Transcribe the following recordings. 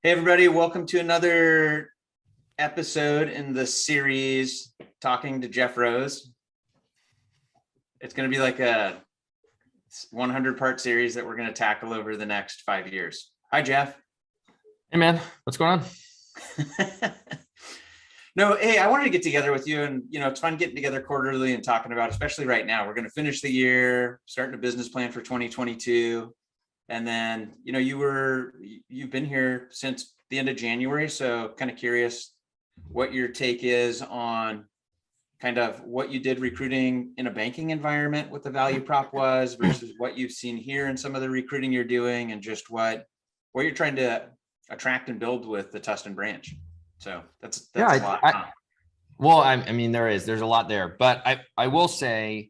Hey, everybody, welcome to another episode in the series Talking to Jeff Rose. It's going to be like a 100-part series that we're going to tackle over the next 5 years. Hi, Jeff. Hey, man, what's going on? No, hey, I wanted to get together with you, and it's fun getting together quarterly and talking about, especially right now. We're going to finish the year, starting a business plan for 2022. And then, you've been here since the end of January. So kind of curious what your take is on kind of what you did recruiting in a banking environment, what the value prop was versus what you've seen here in some of the recruiting you're doing, and just what you're trying to attract and build with the Tustin branch. So that's a lot. I mean, there's a lot there, but I will say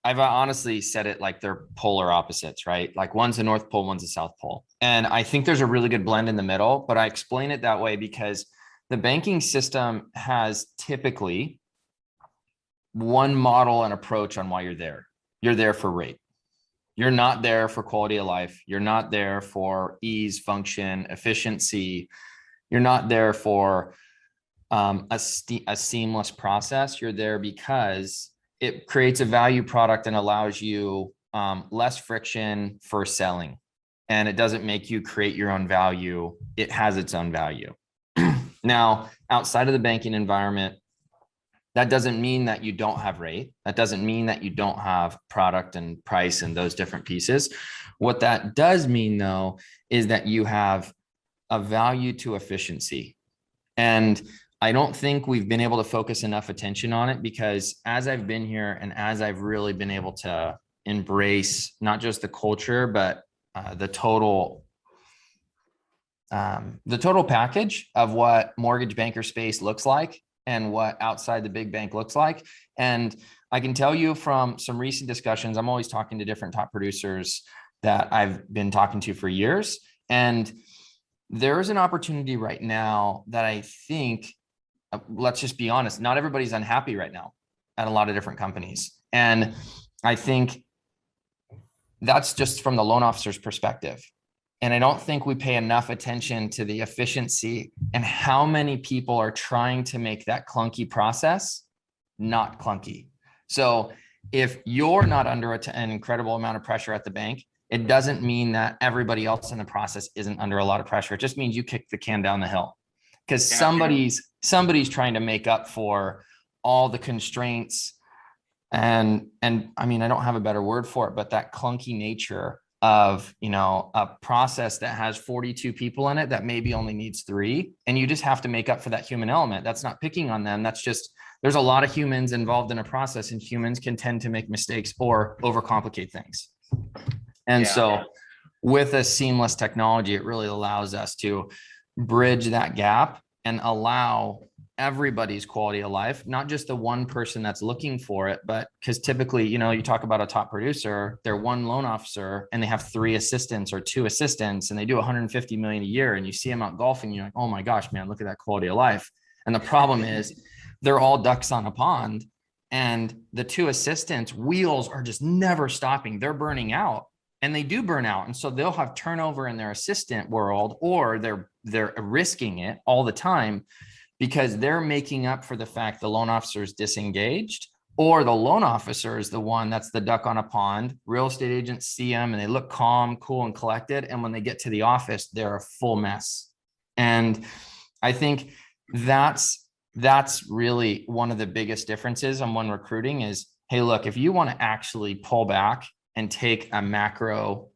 I've honestly said it like they're polar opposites, right? Like one's the North Pole, one's the South Pole. And I think there's a really good blend in the middle, but I explain it that way because the banking system has typically one model and approach on why you're there. You're there for rate. You're not there for quality of life. You're not there for ease, function, efficiency. You're not there for a seamless process. You're there because it creates a value product and allows you less friction for selling. And it doesn't make you create your own value. It has its own value. Now, outside of the banking environment, that doesn't mean that you don't have rate. That doesn't mean that you don't have product and price and those different pieces. What that does mean, though, is that you have a value to efficiency. And I don't think we've been able to focus enough attention on it, because as I've been here and as I've really been able to embrace not just the culture, but the total package of what mortgage banker space looks like and what outside the big bank looks like. And I can tell you from some recent discussions, I'm always talking to different top producers that I've been talking to for years. And there is an opportunity right now that I think, let's just be honest, not everybody's unhappy right now at a lot of different companies. And I think that's just from the loan officer's perspective. And I don't think we pay enough attention to the efficiency and how many people are trying to make that clunky process not clunky. So if you're not under an incredible amount of pressure at the bank, it doesn't mean that everybody else in the process isn't under a lot of pressure. It just means you kick the can down the hill, because somebody's trying to make up for all the constraints and I mean, I don't have a better word for it, but that clunky nature of, a process that has 42 people in it that maybe only needs 3, and you just have to make up for that human element. That's not picking on them. That's just, there's a lot of humans involved in a process, and humans can tend to make mistakes or overcomplicate things. And so with a seamless technology, it really allows us to bridge that gap and allow everybody's quality of life, not just the one person that's looking for it, but because typically, you talk about a top producer, they're one loan officer and they have 3 assistants or 2 assistants, and they do 150 million a year, and you see them out golfing, you're like, oh my gosh, man, look at that quality of life. And the problem is they're all ducks on a pond, and the 2 assistants' wheels are just never stopping. They're burning out. And they do burn out. And so they'll have turnover in their assistant world, or they're risking it all the time because they're making up for the fact the loan officer is disengaged, or the loan officer is the one that's the duck on a pond. Real estate agents see them and they look calm, cool, and collected. And when they get to the office, they're a full mess. And I think that's really one of the biggest differences on when recruiting is, hey, look, if you want to actually pull back and take a macro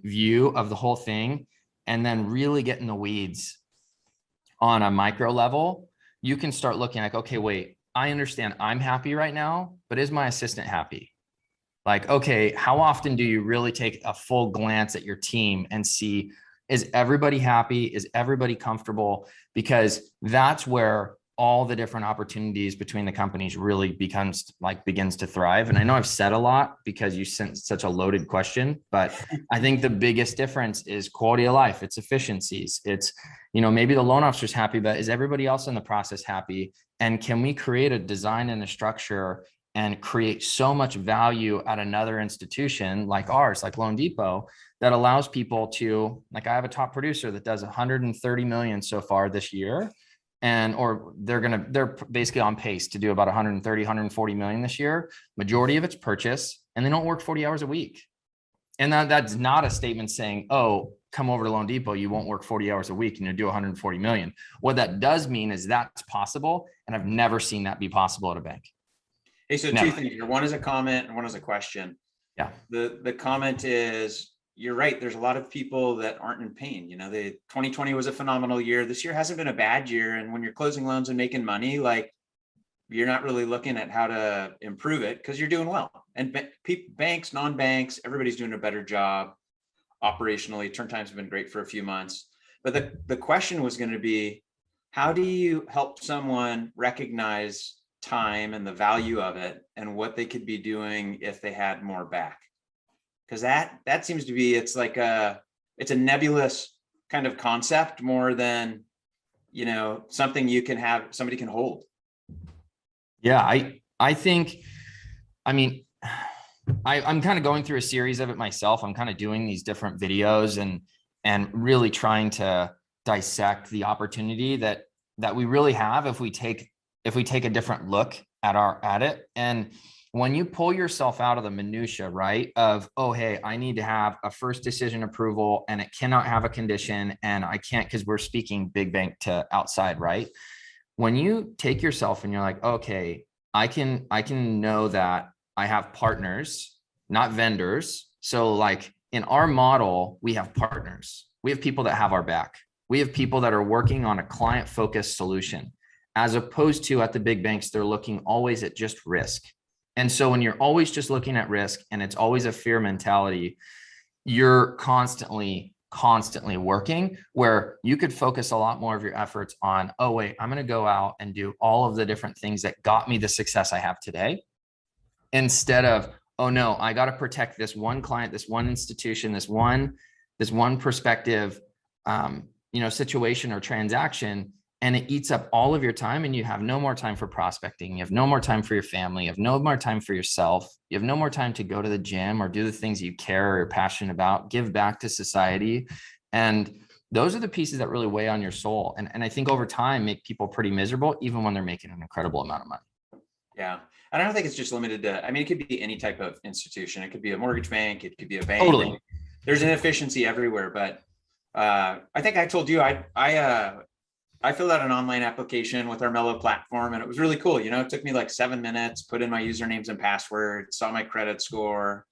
view of the whole thing, and then really get in the weeds on a micro level, you can start looking like, okay, wait, I understand I'm happy right now, but is my assistant happy? Like, okay, how often do you really take a full glance at your team and see, is everybody happy? Is everybody comfortable? Because that's where all the different opportunities between the companies really begins to thrive. And I know I've said a lot because you sent such a loaded question, but I think the biggest difference is quality of life. It's efficiencies. It's, maybe the loan officer's happy, but is everybody else in the process happy? And can we create a design and a structure and create so much value at another institution like ours, like loanDepot, that allows people to, like, I have a top producer that does 130 million so far this year. Or they're basically on pace to do about 130, 140 million this year. Majority of it's purchase, and they don't work 40 hours a week. And that's not a statement saying, oh, come over to loanDepot, you won't work 40 hours a week and you do 140 million. What that does mean is that's possible. And I've never seen that be possible at a bank. Hey, so Never. two things here. One is a comment and one is a question. Yeah. The comment is, you're right. There's a lot of people that aren't in pain. You know, 2020 was a phenomenal year. This year hasn't been a bad year. And when you're closing loans and making money, like, you're not really looking at how to improve it because you're doing well. And banks, non-banks, everybody's doing a better job operationally. Turn times have been great for a few months. But the question was going to be, how do you help someone recognize time and the value of it and what they could be doing if they had more back? Because that seems to be, it's a nebulous kind of concept more than, you know, something you can have, somebody can hold. Yeah, I think, I mean, I'm kind of going through a series of it myself. I'm kind of doing these different videos and really trying to dissect the opportunity that we really have if we take a different look at it. And when you pull yourself out of the minutia, right, of, oh, hey, I need to have a first decision approval and it cannot have a condition and I can't, because we're speaking big bank to outside, right? When you take yourself and you're like, okay, I can know that I have partners, not vendors. So like in our model, we have partners. We have people that have our back. We have people that are working on a client-focused solution, as opposed to at the big banks, they're looking always at just risk. And so when you're always just looking at risk and it's always a fear mentality, you're constantly working, where you could focus a lot more of your efforts on, oh, wait, I'm going to go out and do all of the different things that got me the success I have today, instead of, oh no, I got to protect this one client, this one institution, this one perspective, situation or transaction. And it eats up all of your time, and you have no more time for prospecting. You have no more time for your family. You have no more time for yourself. You have no more time to go to the gym or do the things you care or are passionate about, give back to society. And those are the pieces that really weigh on your soul. And I think over time make people pretty miserable, even when they're making an incredible amount of money. Yeah. And I don't think it's just limited to, I mean, it could be any type of institution. It could be a mortgage bank. It could be a bank. Totally. There's inefficiency everywhere. But I think I told you, I filled out an online application with our Mello platform, and it was really cool. You know, it took me like 7 minutes, put in my usernames and passwords, saw my credit score.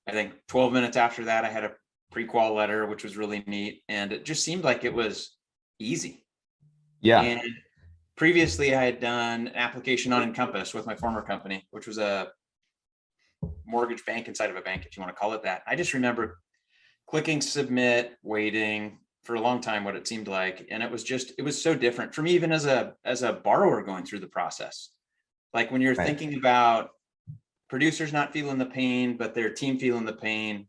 I think 12 minutes after that, I had a pre-qual letter, which was really neat. And it just seemed like it was easy. Yeah. And previously I had done an application on Encompass with my former company, which was a mortgage bank inside of a bank, if you want to call it that. I just remember clicking submit, waiting for a long time, what it seemed like. And it was so different for me, even as a borrower going through the process. Like when you're Right. thinking about producers not feeling the pain, but their team feeling the pain,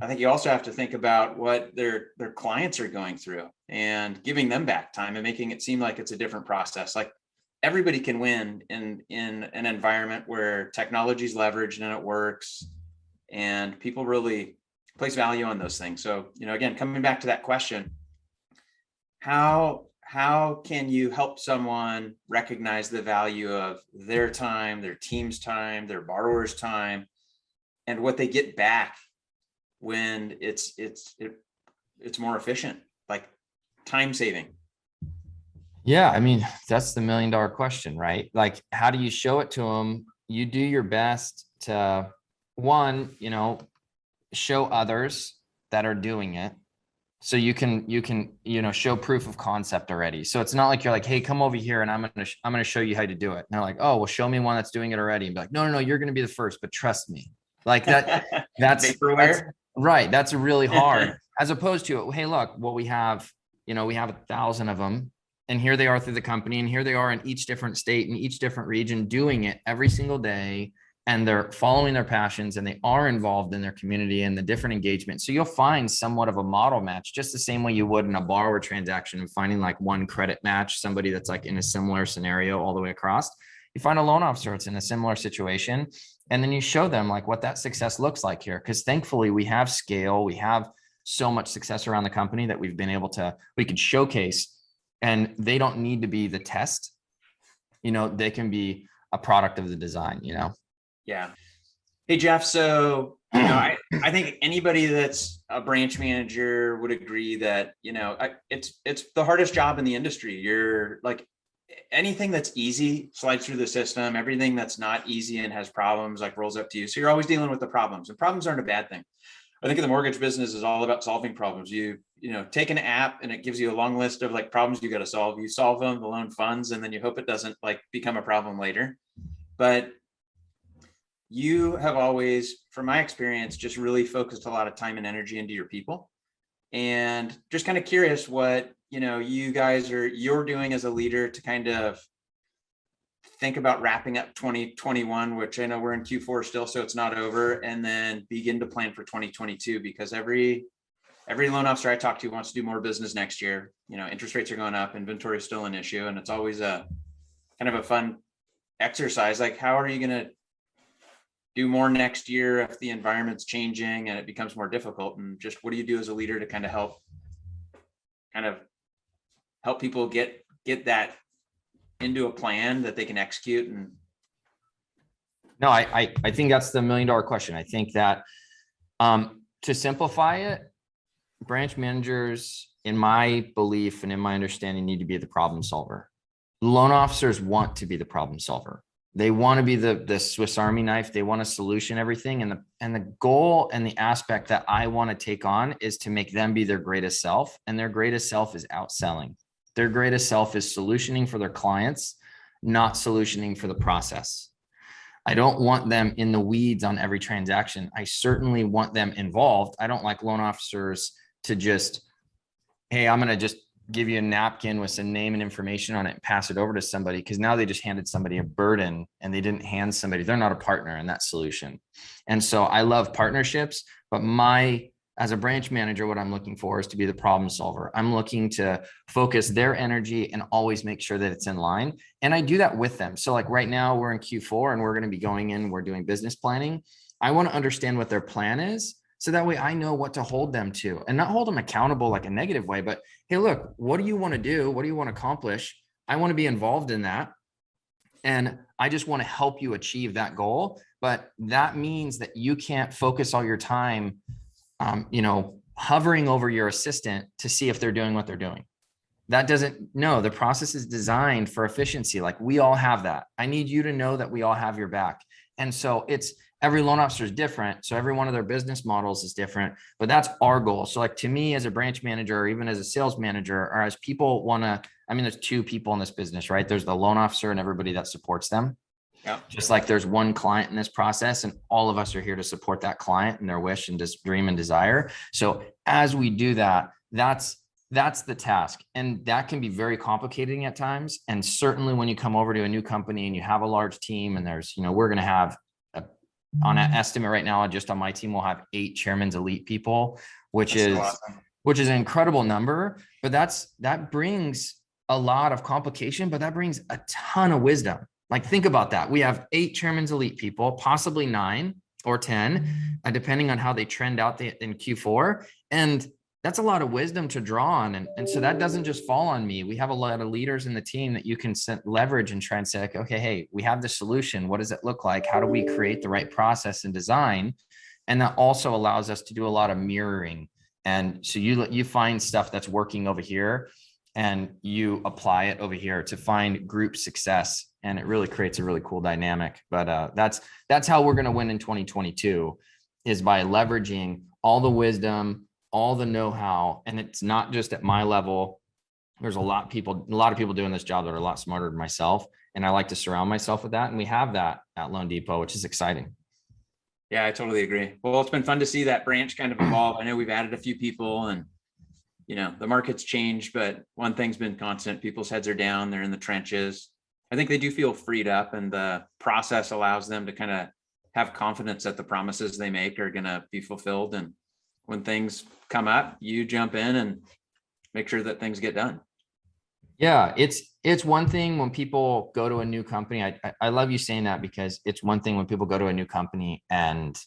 I think you also have to think about what their clients are going through and giving them back time and making it seem like it's a different process. Like everybody can win in an environment where technology is leveraged and it works, and people really place value on those things. So, you know, again, coming back to that question, how can you help someone recognize the value of their time, their team's time, their borrower's time, and what they get back when it's more efficient, like time saving? Yeah. I mean, that's the $1 million question, right? Like, how do you show it to them? You do your best to, one, show others that are doing it. So you can, show proof of concept already. So it's not like you're like, hey, come over here and I'm going to show you how to do it. And they're like, oh, well, show me one that's doing it already. And be like, no, you're going to be the first, but trust me. Like that's right. That's really hard, as opposed to, hey, look, well, we have 1,000 of them, and here they are through the company, and here they are in each different state and each different region doing it every single day. And they're following their passions, and they are involved in their community and the different engagement. So you'll find somewhat of a model match, just the same way you would in a borrower transaction, and finding like one credit match, somebody that's like in a similar scenario all the way across. You find a loan officer that's in a similar situation, and then you show them like what that success looks like here. Because thankfully we have scale, we have so much success around the company that we've been able to, we could showcase, and they don't need to be the test. They can be a product of the design, Yeah. Hey, Jeff. So, I think anybody that's a branch manager would agree that, it's the hardest job in the industry. You're like, anything that's easy slides through the system. Everything that's not easy and has problems like rolls up to you. So you're always dealing with the problems, and problems aren't a bad thing. I think in the mortgage business is all about solving problems. You take an app and it gives you a long list of like problems you got to solve. You solve them, the loan funds, and then you hope it doesn't like become a problem later. But you have always, from my experience, just really focused a lot of time and energy into your people. And just kind of curious what, you're doing as a leader to kind of think about wrapping up 2021, which I know we're in Q4 still, so it's not over, and then begin to plan for 2022, because every loan officer I talk to wants to do more business next year. Interest rates are going up, inventory is still an issue, and it's always a kind of a fun exercise. Like, how are you going to do more next year if the environment's changing and it becomes more difficult? And just what do you do as a leader to kind of help people get that into a plan that they can execute? And no, I think that's the $1 million question. I think that to simplify it, branch managers, in my belief and in my understanding, need to be the problem solver. Loan officers want to be the problem solver. They want to be the Swiss Army knife. They want to solution everything. And the goal and the aspect that I want to take on is to make them be their greatest self. And their greatest self is outselling. Their greatest self is solutioning for their clients, not solutioning for the process. I don't want them in the weeds on every transaction. I certainly want them involved. I don't like loan officers to just, hey, I'm going to just give you a napkin with some name and information on it and pass it over to somebody, because now they just handed somebody a burden and they didn't hand somebody, they're not a partner in that solution. And so I love partnerships, but as a branch manager, what I'm looking for is to be the problem solver. I'm looking to focus their energy and always make sure that it's in line. And I do that with them. So like right now we're in Q4 and we're going to be going in, we're doing business planning. I want to understand what their plan is, so that way I know what to hold them to, and not hold them accountable like a negative way, but hey, look, what do you want to do? What do you want to accomplish? I want to be involved in that. And I just want to help you achieve that goal. But that means that you can't focus all your time hovering over your assistant to see if they're doing what they're doing. The process is designed for efficiency. Like, we all have that. I need you to know that we all have your back. And so every loan officer is different. So every one of their business models is different, but that's our goal. So like, to me as a branch manager, or even as a sales manager, or as people there's two people in this business, right? There's the loan officer and everybody that supports them. yeah, Just like there's one client in this process, and all of us are here to support that client and their wish and just dream and desire. So as we do that, that's the task. And that can be very complicating at times. And certainly when you come over to a new company and you have a large team, and there's, we're going to have on an estimate right now, just on my team, we'll have 8 chairman's elite people, which is an incredible number. But that brings a lot of complication, but that brings a ton of wisdom. Like, think about that. We have 8 chairman's elite people, possibly 9 or 10, depending on how they trend out in Q4. And that's a lot of wisdom to draw on. And so that doesn't just fall on me. We have a lot of leaders in the team that you can leverage and try and say, okay, hey, we have the solution. What does it look like? How do we create the right process and design? And that also allows us to do a lot of mirroring. And so you find stuff that's working over here and you apply it over here to find group success. And it really creates a really cool dynamic. But that's how we're going to win in 2022, is by leveraging all the wisdom, all the know-how. And it's not just at my level. There's a lot of people doing this job that are a lot smarter than myself. And I like to surround myself with that. And we have that at loanDepot, which is exciting. Yeah, I totally agree. Well, it's been fun to see that branch kind of evolve. I know we've added a few people, and the market's changed, but one thing's been constant. People's heads are down. They're in the trenches. I think they do feel freed up, and the process allows them to kind of have confidence that the promises they make are going to be fulfilled. And when things come up, you jump in and make sure that things get done. Yeah, it's one thing when people go to a new company. I love you saying that, because it's one thing when people go to a new company and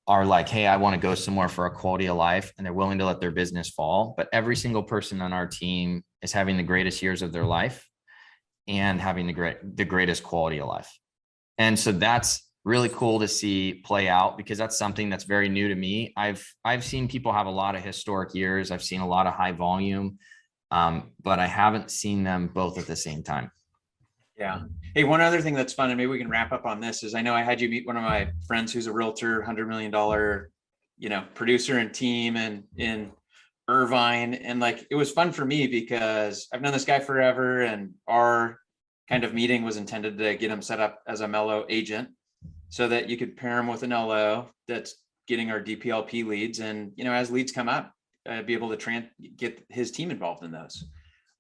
are like, hey, I want to go somewhere for a quality of life, and they're willing to let their business fall. But every single person on our team is having the greatest years of their life and having the greatest quality of life. And so that's really cool to see play out, because that's something that's very new to me. I've seen people have a lot of historic years. I've seen a lot of high volume, but I haven't seen them both at the same time. Yeah. Hey, one other thing that's fun, and maybe we can wrap up on this, is I know I had you meet one of my friends who's a realtor, $100 million, producer and team and in Irvine. And like, it was fun for me because I've known this guy forever, and our kind of meeting was intended to get him set up as a Mello agent so that you could pair him with an LO that's getting our DPLP leads. And, as leads come up, be able to get his team involved in those.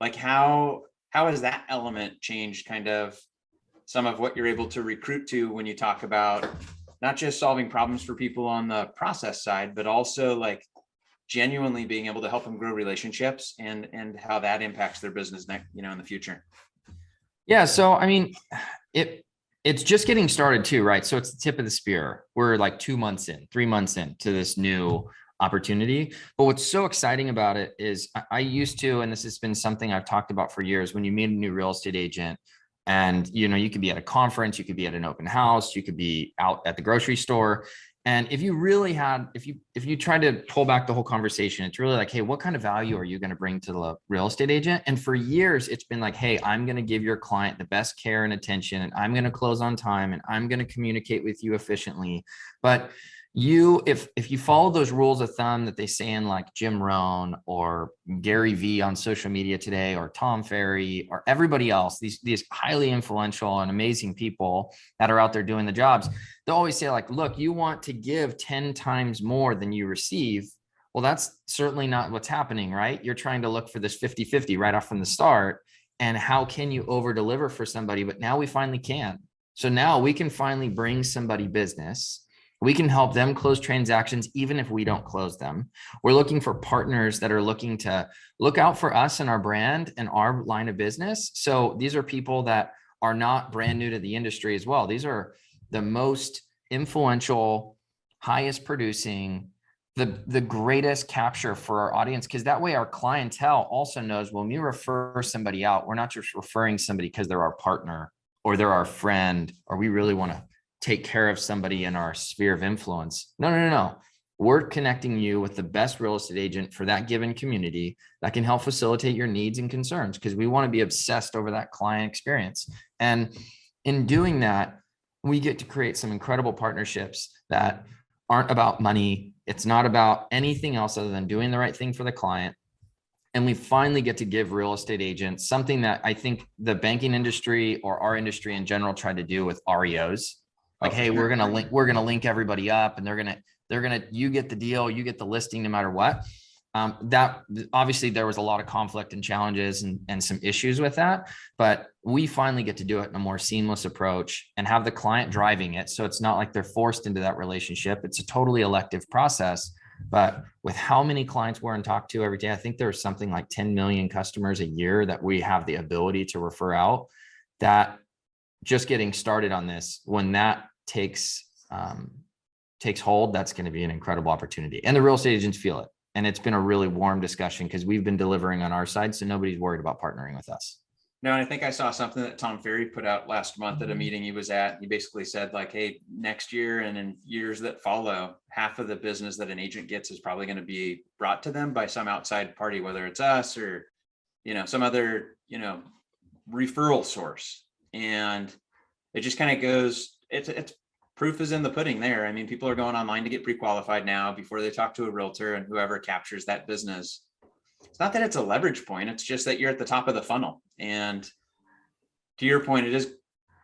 Like how has that element changed kind of some of what you're able to recruit to when you talk about not just solving problems for people on the process side, but also like genuinely being able to help them grow relationships and how that impacts their business in the future? Yeah. So, I mean, it's just getting started too, right? So it's the tip of the spear. We're like 2 months in, 3 months in to this new opportunity. But what's so exciting about it is I used to, and this has been something I've talked about for years, when you meet a new real estate agent and, you could be at a conference, you could be at an open house, you could be out at the grocery store. And if you really had, if you tried to pull back the whole conversation, it's really like, hey, what kind of value are you going to bring to the real estate agent? And for years, it's been like, hey, I'm going to give your client the best care and attention, and I'm going to close on time, and I'm going to communicate with you efficiently. But if you follow those rules of thumb that they say in like Jim Rohn or Gary Vee on social media today, or Tom Ferry or everybody else, these highly influential and amazing people that are out there doing the jobs, they'll always say like, look, you want to give 10 times more than you receive. Well, that's certainly not what's happening, right? You're trying to look for this 50-50 right off from the start. And how can you over deliver for somebody? But now we finally can. So now we can finally bring somebody business. We can help them close transactions, even if we don't close them. We're looking for partners that are looking to look out for us and our brand and our line of business. So these are people that are not brand new to the industry as well. These are the most influential, highest producing, the greatest capture for our audience, because that way our clientele also knows when we refer somebody out, we're not just referring somebody because they're our partner or they're our friend, or we really want to take care of somebody in our sphere of influence. No. We're connecting you with the best real estate agent for that given community that can help facilitate your needs and concerns, because we want to be obsessed over that client experience. And in doing that, we get to create some incredible partnerships that aren't about money. It's not about anything else other than doing the right thing for the client. And we finally get to give real estate agents something that I think the banking industry or our industry in general tried to do with REOs. Like, hey, we're gonna link everybody up, and you get the deal, you get the listing no matter what. That obviously there was a lot of conflict and challenges and some issues with that, but we finally get to do it in a more seamless approach and have the client driving it. So it's not like they're forced into that relationship. It's a totally elective process. But with how many clients we're in talk to every day, I think there's something like 10 million customers a year that we have the ability to refer out. That just getting started on this, when that takes hold, that's going to be an incredible opportunity. And the real estate agents feel it. And it's been a really warm discussion because we've been delivering on our side. So nobody's worried about partnering with us. No, and I think I saw something that Tom Ferry put out last month at a meeting he was at. He basically said like, hey, next year and in years that follow, half of the business that an agent gets is probably going to be brought to them by some outside party, whether it's us or, some other, referral source. And it just kind of goes, it's proof is in the pudding there. I mean, people are going online to get pre-qualified now before they talk to a realtor, and whoever captures that business. It's not that it's a leverage point. It's just that you're at the top of the funnel. And to your point, it is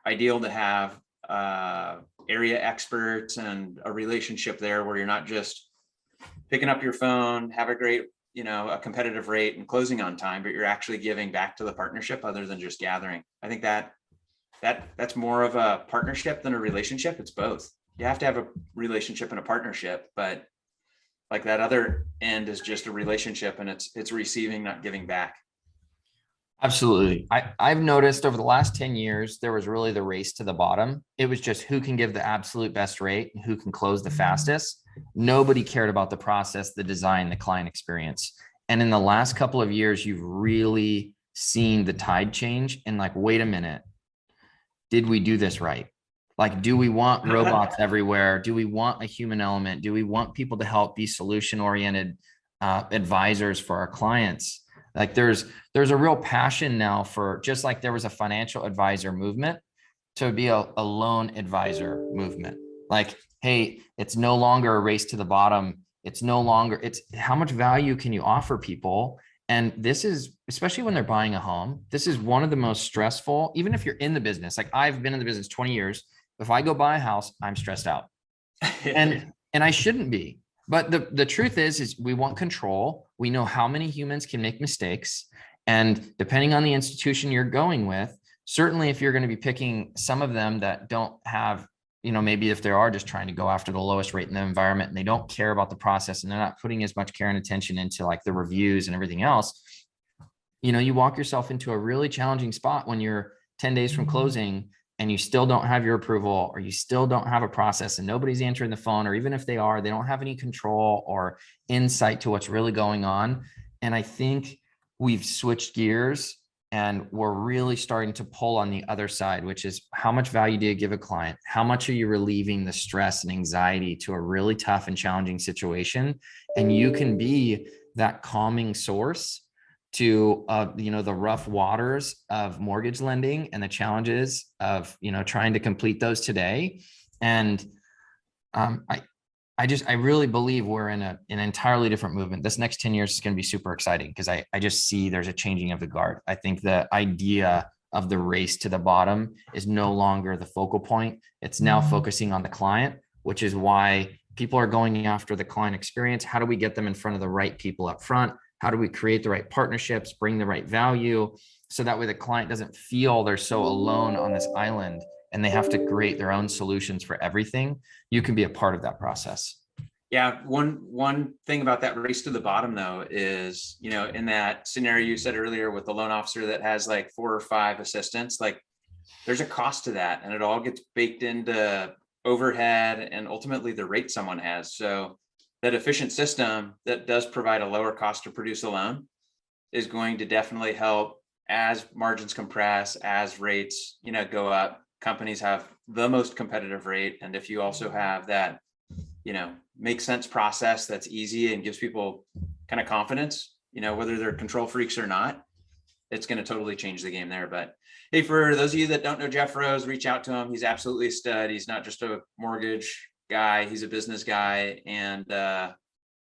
ideal to have area experts and a relationship there where you're not just picking up your phone, have a great, a competitive rate and closing on time, but you're actually giving back to the partnership other than just gathering. I think that's more of a partnership than a relationship. It's both. You have to have a relationship and a partnership, but like that other end is just a relationship, and it's receiving, not giving back. Absolutely. I've noticed over the last 10 years, there was really the race to the bottom. It was just who can give the absolute best rate and who can close the fastest. Nobody cared about the process, the design, the client experience. And in the last couple of years, you've really seen the tide change and like, wait a minute, did we do this right? Like, do we want robots everywhere? Do we want a human element? Do we want people to help be solution oriented advisors for our clients? Like there's a real passion now for, just like there was a financial advisor movement, to be a loan advisor movement. Like, hey, it's no longer a race to the bottom. It's no longer, it's how much value can you offer people? And this is, especially when they're buying a home, this is one of the most stressful, even if you're in the business. Like I've been in the business 20 years. If I go buy a house, I'm stressed out. And I shouldn't be. But the truth is we want control. We know how many humans can make mistakes. And depending on the institution you're going with, certainly if you're going to be picking some of them that don't have, maybe if they are just trying to go after the lowest rate in the environment and they don't care about the process and they're not putting as much care and attention into like the reviews and everything else, you walk yourself into a really challenging spot when you're 10 days from closing and you still don't have your approval, or you still don't have a process and nobody's answering the phone, or even if they are, they don't have any control or insight to what's really going on. And I think we've switched gears and we're really starting to pull on the other side, which is how much value do you give a client? How much are you relieving the stress and anxiety to a really tough and challenging situation? And you can be that calming source to the rough waters of mortgage lending and the challenges of trying to complete those today. And I really believe we're in an entirely different movement. This next 10 years is going to be super exciting because I just see there's a changing of the guard. I think the idea of the race to the bottom is no longer the focal point. It's now focusing on the client, which is why people are going after the client experience. How do we get them in front of the right people up front? How do we create the right partnerships, bring the right value, so that way the client doesn't feel they're so alone on this island and they have to create their own solutions for everything? You can be a part of that process. Yeah. One thing about that race to the bottom though is, in that scenario you said earlier with the loan officer that has like 4 or 5 assistants, like there's a cost to that and it all gets baked into overhead and ultimately the rate someone has. So that efficient system that does provide a lower cost to produce a loan is going to definitely help as margins compress, as rates, go up. Companies have the most competitive rate. And if you also have that, make sense process that's easy and gives people kind of confidence, whether they're control freaks or not, it's going to totally change the game there. But hey, for those of you that don't know Jeff Rose, reach out to him. He's absolutely a stud. He's not just a mortgage guy, he's a business guy, and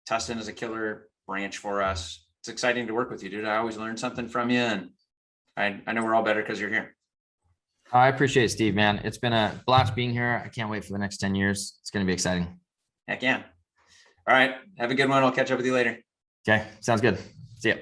Tustin is a killer branch for us. It's exciting to work with you, dude. I always learn something from you, and I know we're all better because you're here. I appreciate it, Steve, man. It's been a blast being here. I can't wait for the next 10 years. It's going to be exciting. Heck yeah. All right. Have a good one. I'll catch up with you later. Okay. Sounds good. See ya.